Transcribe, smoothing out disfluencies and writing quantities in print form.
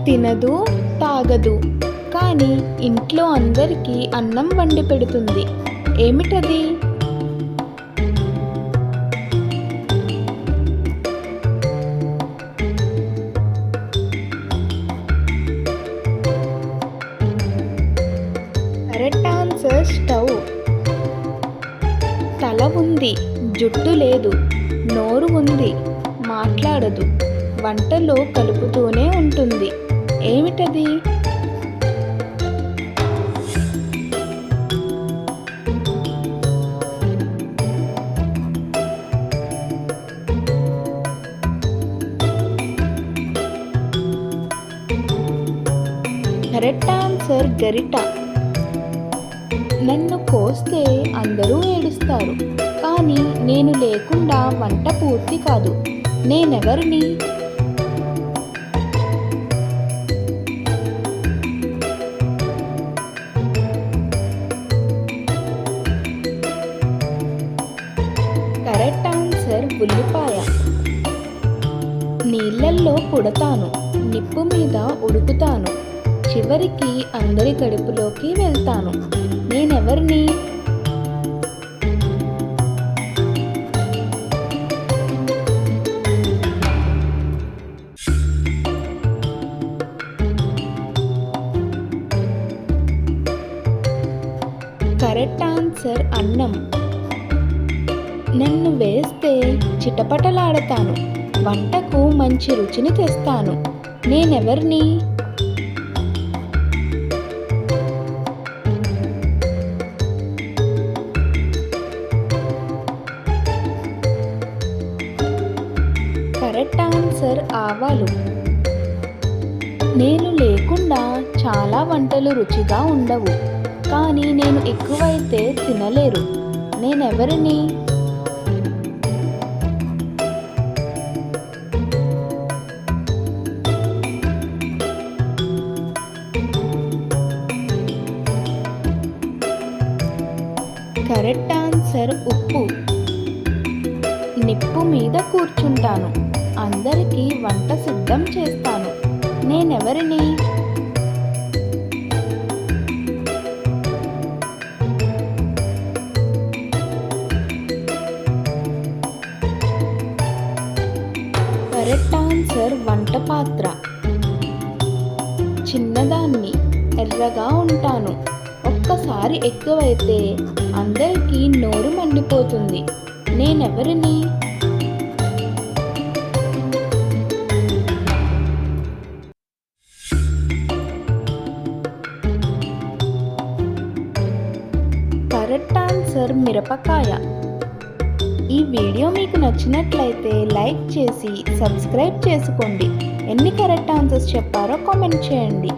తినదు, తాగదు, కానీ ఇంట్లో అందరికీ అన్నం వండి పెడుతుంది. ఏమిటది? Correct answer stove. తల ఉంది, జుట్టు లేదు, నోరు ఉంది, మాట్లాడదు, వంటలో కలుపుతూనే ఉంటుంది. ఏమిటది? కరెక్ట్ ఆన్సర్ గరిట. నన్ను కోస్తే అందరూ ఏడుస్తారు, కానీ నేను లేకుండా వంట పూర్తి కాదు. నేనెవరిని? కరెక్ట్ ఆన్సర్ ఉల్లిపాయ. నీళ్ళల్లో పుడతాను, నిప్పు మీద ఉడుకుతాను, చివరికి అందరి కడుపులోకి వెళ్తాను. నేనెవరిని? కరెక్ట్ ఆన్సర్ అన్నం. నన్ను వేస్తే చిటపటలాడతాను, వంటకు మంచి రుచిని తెస్తాను. నేనెవరిని? కరెక్ట్ ఆన్సర్ ఆవాలు. నేను లేకుండా చాలా వంటలు రుచిగా ఉండవు, కానీ నేను ఎక్కువైతే తినలేరు. నేనెవరిని? కరెక్ట్ ఆన్సర్ ఉప్పు. నిప్పు మీద కూర్చుంటాను, అందరికీ వంట సిద్ధం చేస్తాను. నేనెవరిని? కరెక్ట్ ఆన్సర్ వంట పాత్ర. చిన్నదాన్ని, ఎర్రగా ఉంటాను, ఒక్కసారి ఎక్కువైతే అందరికీ నోరు మండిపోతుంది. నేనెవరిని? కరెక్ట్ ఆన్సర్ మిరపకాయ. ఈ వీడియో మీకు నచ్చినట్లయితే లైక్ చేసి సబ్స్క్రైబ్ చేసుకోండి. ఎన్ని కరెక్ట్ ఆన్సర్స్ చెప్పారో కామెంట్ చేయండి.